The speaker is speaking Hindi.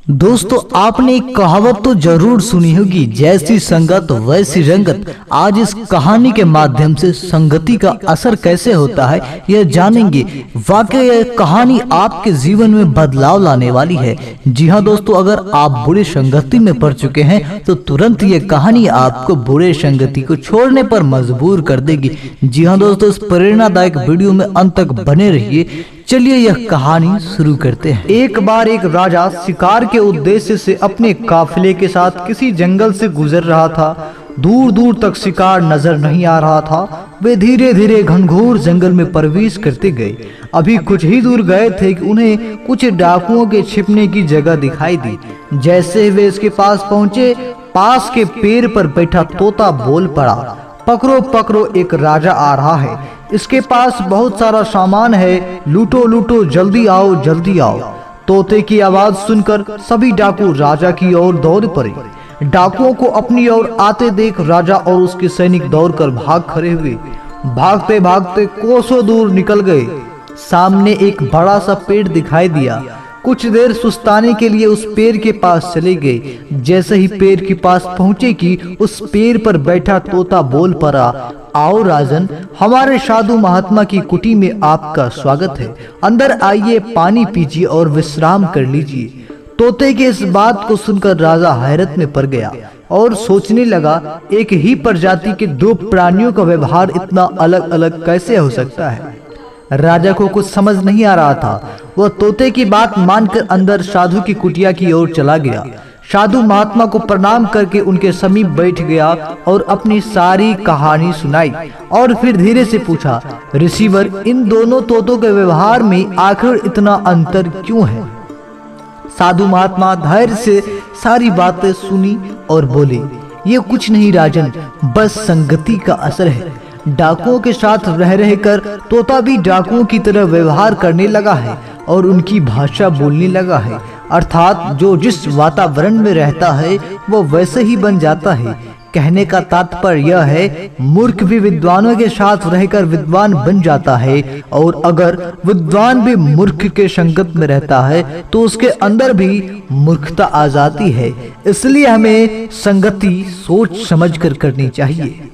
दोस्तों, आपने एक कहावत तो जरूर सुनी होगी, जैसी संगत वैसी रंगत। आज इस कहानी के माध्यम से संगति का असर कैसे होता है यह जानेंगे। वाकई यह कहानी आपके जीवन में बदलाव लाने वाली है। जी हाँ दोस्तों, अगर आप बुरे संगति में पड़ चुके हैं तो तुरंत ये कहानी आपको बुरे संगति को छोड़ने पर मजबूर कर देगी। जी हाँ दोस्तों, इस प्रेरणादायक वीडियो में अंत तक बने रहिए। चलिए यह कहानी शुरू करते हैं। एक बार एक राजा शिकार के उद्देश्य से अपने काफिले के साथ किसी जंगल से गुजर रहा था। दूर दूर तक शिकार नजर नहीं आ रहा था। वे धीरे धीरे घनघोर जंगल में प्रवेश करते गए। अभी कुछ ही दूर गए थे कि उन्हें कुछ डाकुओं के छिपने की जगह दिखाई दी। जैसे वे इसके पास पहुंचे, पास के पेड़ पर बैठा तोता बोल पड़ा, पकड़ो पकड़ो, एक राजा आ रहा है। इसके पास बहुत सारा सामान है, लूटो लूटो, जल्दी आओ जल्दी आओ। तोते की आवाज सुनकर सभी डाकू राजा की ओर दौड़ पड़े। डाकुओं को अपनी ओर आते देख राजा और उसके सैनिक दौड़कर भाग खड़े हुए। भागते भागते कोसों दूर निकल गए। सामने एक बड़ा सा पेड़ दिखाई दिया। कुछ देर सुस्ताने के लिए उस पेड़ के पास चले गए। जैसे ही पेड़ के पास पहुंचे कि उस पेड़ पर बैठा तोता बोल पड़ा, आओ राजन, हमारे साधु महात्मा की कुटी में आपका स्वागत है। अंदर आइए, पानी पीजिए और विश्राम कर लीजिए। तोते की इस बात को सुनकर राजा हैरत में पड़ गया और सोचने लगा, एक ही प्रजाति के दो प्राणियों का व्यवहार इतना अलग अलग कैसे हो सकता है। राजा को कुछ समझ नहीं आ रहा था। वह तोते की बात मानकर अंदर साधु की कुटिया की ओर चला गया। साधु महात्मा को प्रणाम करके उनके समीप बैठ गया और अपनी सारी कहानी सुनाई और फिर धीरे से पूछा, ऋषिवर, इन दोनों तोतों के व्यवहार में आखिर इतना अंतर क्यों है। साधु महात्मा धैर्य से सारी बातें सुनी और बोले, ये कुछ नहीं राजन, बस संगति का असर है। डाकुओं के साथ रह रहकर तोता भी डाकुओं की तरह व्यवहार करने लगा है और उनकी भाषा बोलने लगा है। अर्थात जो जिस वातावरण में रहता है वो वैसे ही बन जाता है। कहने का तात्पर्य यह है, मूर्ख भी विद्वानों के साथ रहकर विद्वान बन जाता है, और अगर विद्वान भी मूर्ख के संगत में रहता है तो उसके अंदर भी मूर्खता आ जाती है। इसलिए हमें संगति सोच समझकर करनी चाहिए।